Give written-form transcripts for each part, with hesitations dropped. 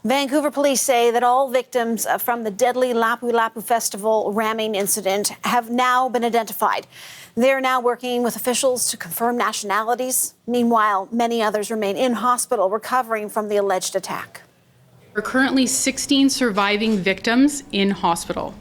Vancouver police say that all victims from the deadly Lapu-Lapu festival ramming incident have now been identified. They're now working with officials to confirm nationalities. Meanwhile, many others remain in hospital recovering from the alleged attack. There are currently 16 surviving victims in hospital.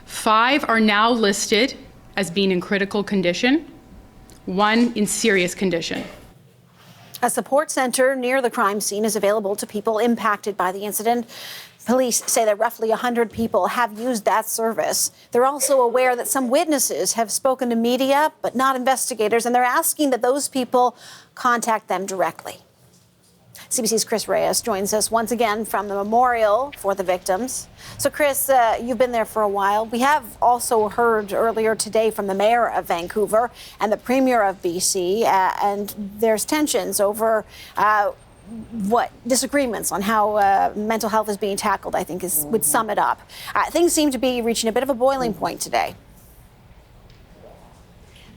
5 are now listed as being in critical condition, 1 in serious condition. A support center near the crime scene is available to people impacted by the incident. Police say that roughly 100 people have used that service. They're also aware that some witnesses have spoken to media, but not investigators, and they're asking that those people contact them directly. CBC's Chris Reyes joins us once again from the memorial for the victims. So, Chris, you've been there for a while. We have also heard earlier today from the Mayor of Vancouver and the Premier of BC, and there's tensions over disagreements on how mental health is being tackled, I think would sum it up. Things seem to be reaching a bit of a boiling point today.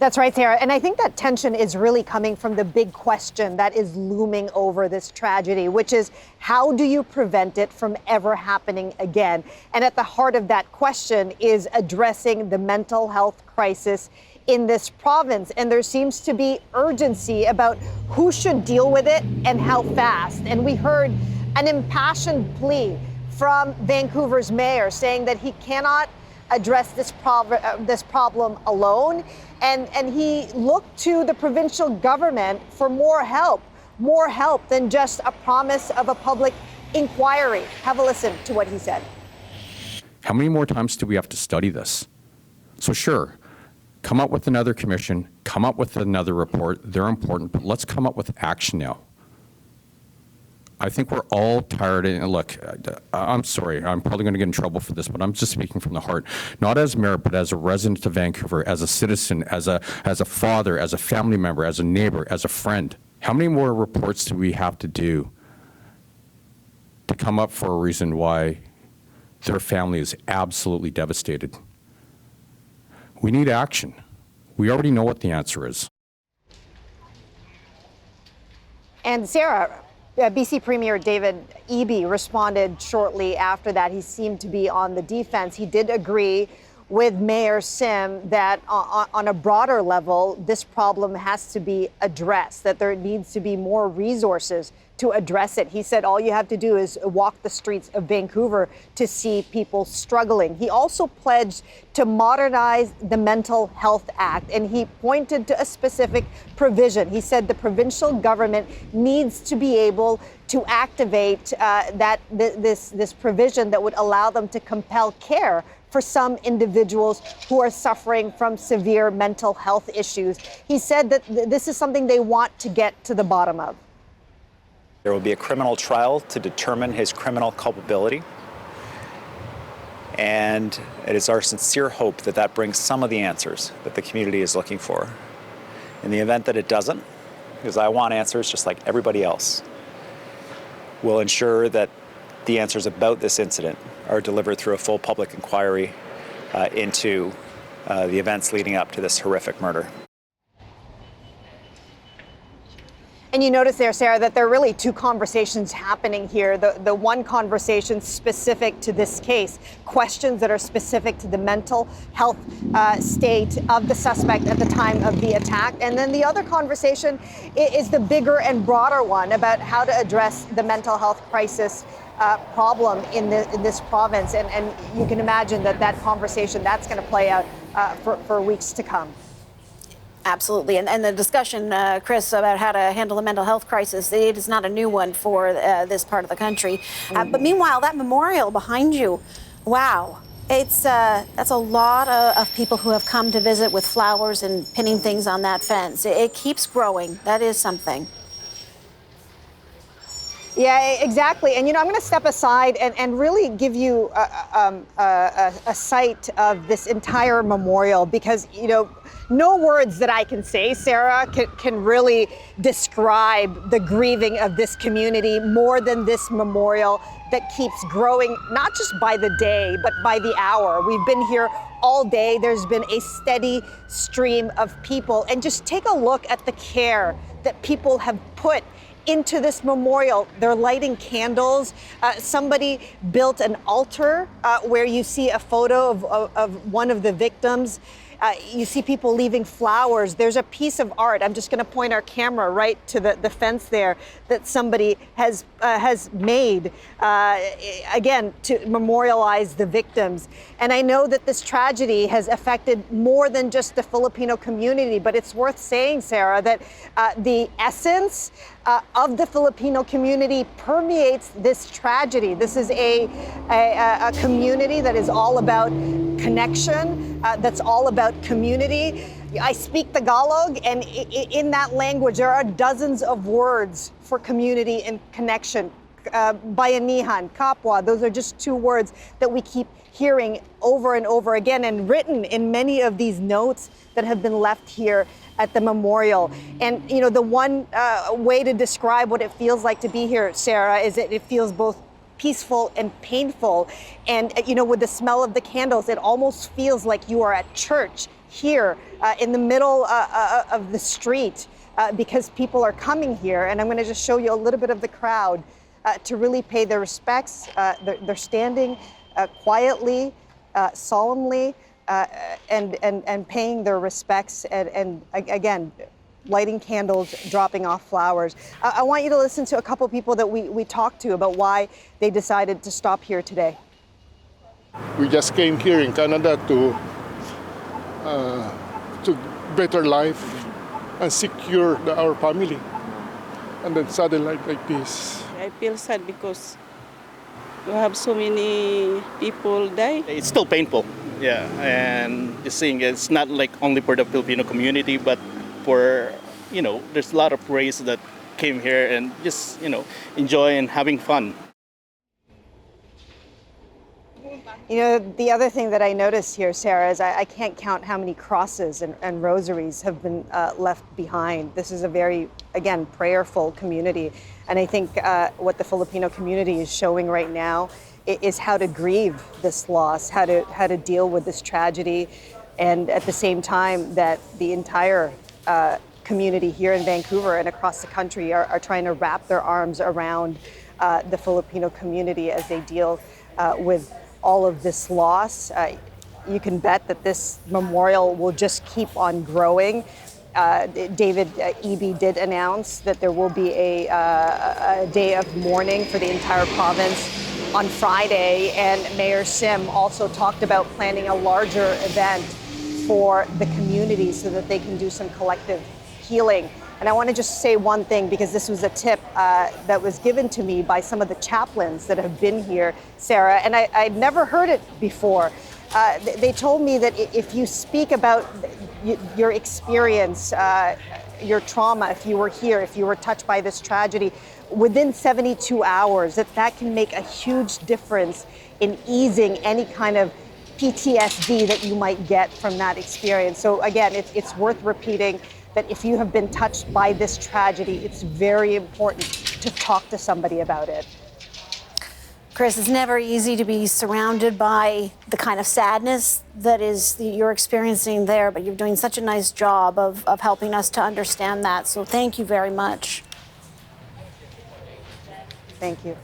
That's right, Sarah. And I think that tension is really coming from the big question that is looming over this tragedy, which is how do you prevent it from ever happening again? And at the heart of that question is addressing the mental health crisis in this province. And there seems to be urgency about who should deal with it and how fast. And we heard an impassioned plea from Vancouver's mayor saying that he cannot address this problem alone. And he looked to the provincial government for more help than just a promise of a public inquiry. Have a listen to what he said. How many more times do we have to study this? So sure, come up with another commission, come up with another report. They're important, but let's come up with action now. I think we're all tired. And look, I'm sorry, I'm probably going to get in trouble for this, but I'm just speaking from the heart. Not as mayor, but as a resident of Vancouver, as a citizen, as a father, as a family member, as a neighbor, as a friend. How many more reports do we have to do to come up for a reason why their family is absolutely devastated? We need action. We already know what the answer is. And Sarah, BC Premier David Eby responded shortly after that. He seemed to be on the defense. He did agree with Mayor Sim that on a broader level, this problem has to be addressed, that there needs to be more resources to address it. He said all you have to do is walk the streets of Vancouver to see people struggling. He also pledged to modernize the Mental Health Act, and he pointed to a specific provision. He said the provincial government needs to be able to activate this provision that would allow them to compel care for some individuals who are suffering from severe mental health issues. He said that this is something they want to get to the bottom of. There will be a criminal trial to determine his criminal culpability. And it is our sincere hope that that brings some of the answers that the community is looking for. In the event that it doesn't, because I want answers just like everybody else, we'll ensure that the answers about this incident are delivered through a full public inquiry into the events leading up to this horrific murder. And you notice there, Sarah, that there are really two conversations happening here. The one conversation specific to this case, questions that are specific to the mental health state of the suspect at the time of the attack. And then the other conversation is the bigger and broader one about how to address the mental health crisis problem in this province. And you can imagine that conversation, that's going to play out for weeks to come. Absolutely. And the discussion, Chris, about how to handle the mental health crisis, it is not a new one for this part of the country. But meanwhile, that memorial behind you, wow, that's a lot of people who have come to visit with flowers and pinning things on that fence. It keeps growing. That is something. Yeah, exactly. And, I'm going to step aside and really give you a sight of this entire memorial because, no words that I can say, Sarah, can really describe the grieving of this community more than this memorial that keeps growing, not just by the day, but by the hour. We've been here all day. There's been a steady stream of people. And just take a look at the care that people have put into this memorial. They're lighting candles. Somebody built an altar where you see a photo of one of the victims. You see people leaving flowers. There's a piece of art. I'm just going to point our camera right to the fence there that somebody has made, again, to memorialize the victims. And I know that this tragedy has affected more than just the Filipino community, but it's worth saying, Sarah, that the essence of the Filipino community permeates this tragedy. This is a community that is all about connection, that's all about community. I speak Tagalog, and in that language, there are dozens of words for community and connection. Bayanihan, kapwa, those are just two words that we keep hearing over and over again and written in many of these notes that have been left here at the memorial. And, you know, the one way to describe what it feels like to be here, Sarah, is that it feels both peaceful and painful. And, you know, with the smell of the candles, it almost feels like you are at church here in the middle of the street because people are coming here. And I'm going to just show you a little bit of the crowd to really pay their respects. They're standing quietly, solemnly, and paying their respects, and again, lighting candles, dropping off flowers. I want you to listen to a couple people that we talked to about why they decided to stop here today. We just came here in Canada to better life and secure our family, and then suddenly like this. I feel sad because we have so many people die. It's still painful, yeah, and just seeing it's not like only for the Filipino community, but for, you know, there's a lot of race that came here and just, you know, enjoy and having fun. You know, the other thing that I noticed here, Sarah, is I can't count how many crosses and rosaries have been left behind. This is a very, again, prayerful community. And I think what the Filipino community is showing right now is how to grieve this loss, how to deal with this tragedy, and at the same time that the entire community here in Vancouver and across the country are trying to wrap their arms around the Filipino community as they deal with all of this loss. You can bet that this memorial will just keep on growing. David Eby did announce that there will be a day of mourning for the entire province on Friday, and Mayor Sim also talked about planning a larger event for the community so that they can do some collective healing. And I want to just say one thing, because this was a tip that was given to me by some of the chaplains that have been here, Sarah, and I'd never heard it before. They told me that if you speak about your experience, your trauma, if you were here, if you were touched by this tragedy, within 72 hours, that can make a huge difference in easing any kind of PTSD that you might get from that experience. So again, it's worth repeating that if you have been touched by this tragedy, it's very important to talk to somebody about it. Chris, it's never easy to be surrounded by the kind of sadness that you're experiencing there, but you're doing such a nice job of helping us to understand that. So thank you very much. Thank you.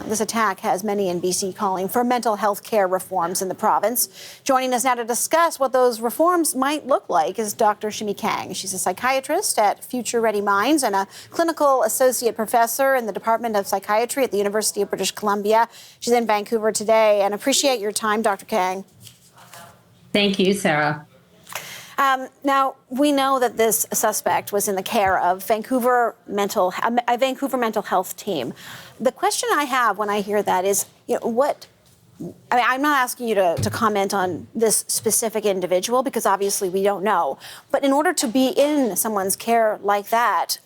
This attack has many in BC calling for mental health care reforms in the province. Joining us now to discuss what those reforms might look like is Dr. Shimi Kang. She's a psychiatrist at Future Ready Minds and a clinical associate professor in the Department of Psychiatry at the University of British Columbia. She's in Vancouver today, and appreciate your time, Dr. Kang. Thank you, Sarah. Now, we know that this suspect was in the care of a Vancouver mental health team. The question I have when I hear that is, I'm not asking you to comment on this specific individual because obviously we don't know. But in order to be in someone's care like that,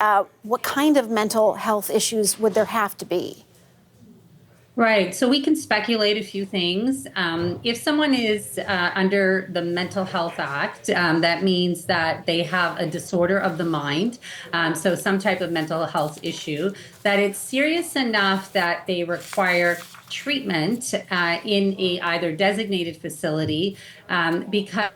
what kind of mental health issues would there have to be? Right. So we can speculate a few things. If someone is under the Mental Health Act, that means that they have a disorder of the mind, so some type of mental health issue, that it's serious enough that they require treatment in a either designated facility because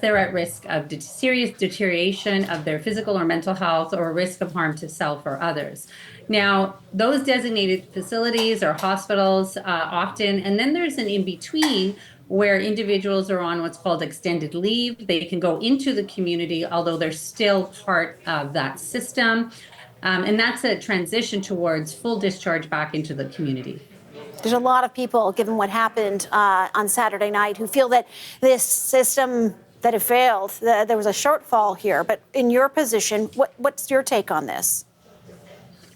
they're at risk of serious deterioration of their physical or mental health or risk of harm to self or others. Now, those designated facilities are hospitals often, and then there's an in-between where individuals are on what's called extended leave. They can go into the community, although they're still part of that system. And that's a transition towards full discharge back into the community. There's a lot of people, given what happened on Saturday night, who feel that this system, that it failed, that there was a shortfall here. But in your position, what's your take on this?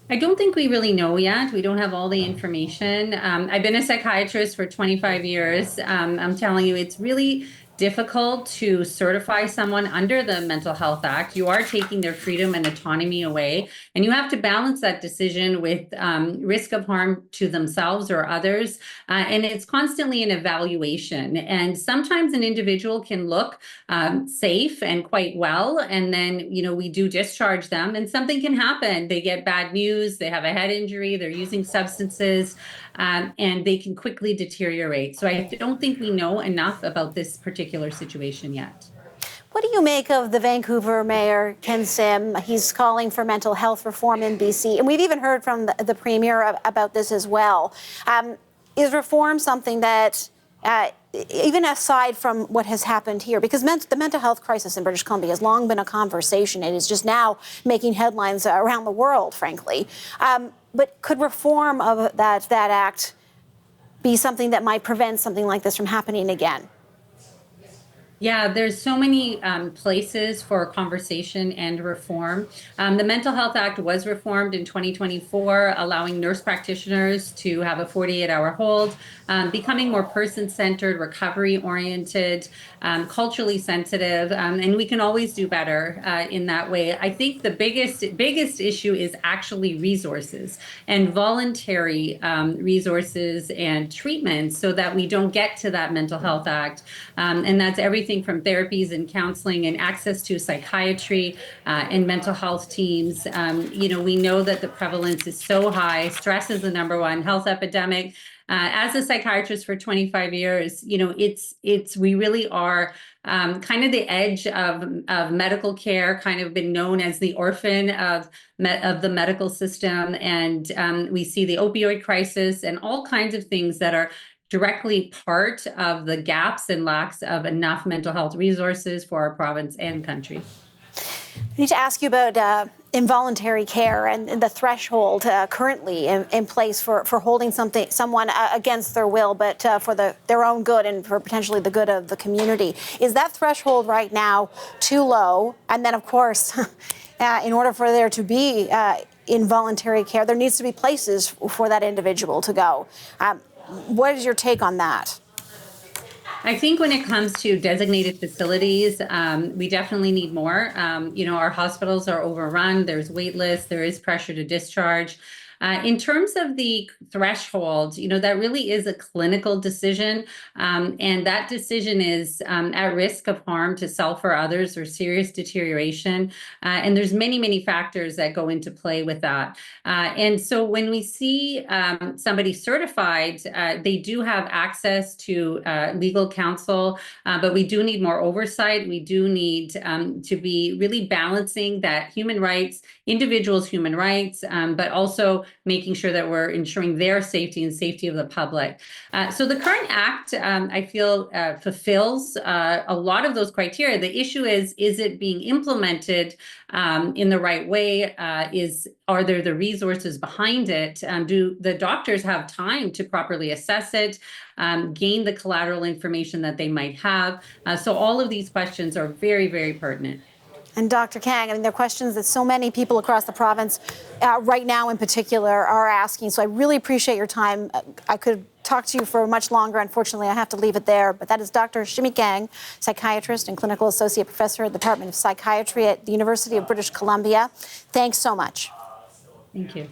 I don't think we really know yet. We don't have all the information. I've been a psychiatrist for 25 years. I'm telling you, it's really difficult to certify someone under the Mental Health Act. You are taking their freedom and autonomy away, and you have to balance that decision with risk of harm to themselves or others. And it's constantly an evaluation. And sometimes an individual can look safe and quite well, and then, we do discharge them, and something can happen. They get bad news, they have a head injury, they're using substances, and they can quickly deteriorate. So I don't think we know enough about this particular situation yet. What do you make of the Vancouver Mayor Ken Sim? He's calling for mental health reform in BC, and we've even heard from the Premier about this as well. Is reform something that, even aside from what has happened here, because the mental health crisis in British Columbia has long been a conversation, it is just now making headlines around the world, frankly. But could reform of that act be something that might prevent something like this from happening again? Yeah, there's so many places for conversation and reform. The Mental Health Act was reformed in 2024, allowing nurse practitioners to have a 48-hour hold, becoming more person-centered, recovery-oriented, culturally sensitive, and we can always do better in that way. I think the biggest issue is actually resources and voluntary resources and treatments so that we don't get to that Mental Health Act. And that's everything from therapies and counseling and access to psychiatry and mental health teams. We know that the prevalence is so high. Stress is the number one health epidemic. As a psychiatrist for 25 years, we really are kind of the edge of medical care, kind of been known as the orphan of the medical system. And we see the opioid crisis and all kinds of things that are directly part of the gaps and lacks of enough mental health resources for our province and country. I need to ask you about involuntary care and the threshold currently in place for holding someone against their will, but for their own good and for potentially the good of the community. Is that threshold right now too low? And then, of course, in order for there to be involuntary care, there needs to be places for that individual to go. What is your take on that? I think when it comes to designated facilities, we definitely need more. Our hospitals are overrun. There's wait lists. There is pressure to discharge. In terms of the threshold, that really is a clinical decision. And that decision is at risk of harm to self or others or serious deterioration. And there's many, many factors that go into play with that. And so when we see somebody certified, they do have access to legal counsel, but we do need more oversight. We do need to be really balancing that human rights, individuals' human rights, but also making sure that we're ensuring their safety and safety of the public. So the current act, I feel, fulfills a lot of those criteria. The issue is it being implemented in the right way? Are there the resources behind it? Do the doctors have time to properly assess it, gain the collateral information that they might have? So all of these questions are very, very pertinent. And Dr. Kang, there are questions that so many people across the province right now in particular are asking. So I really appreciate your time. I could talk to you for much longer. Unfortunately, I have to leave it there. But that is Dr. Shimi Kang, psychiatrist and clinical associate professor at the Department of Psychiatry at the University of British Columbia. Thanks so much. Thank you.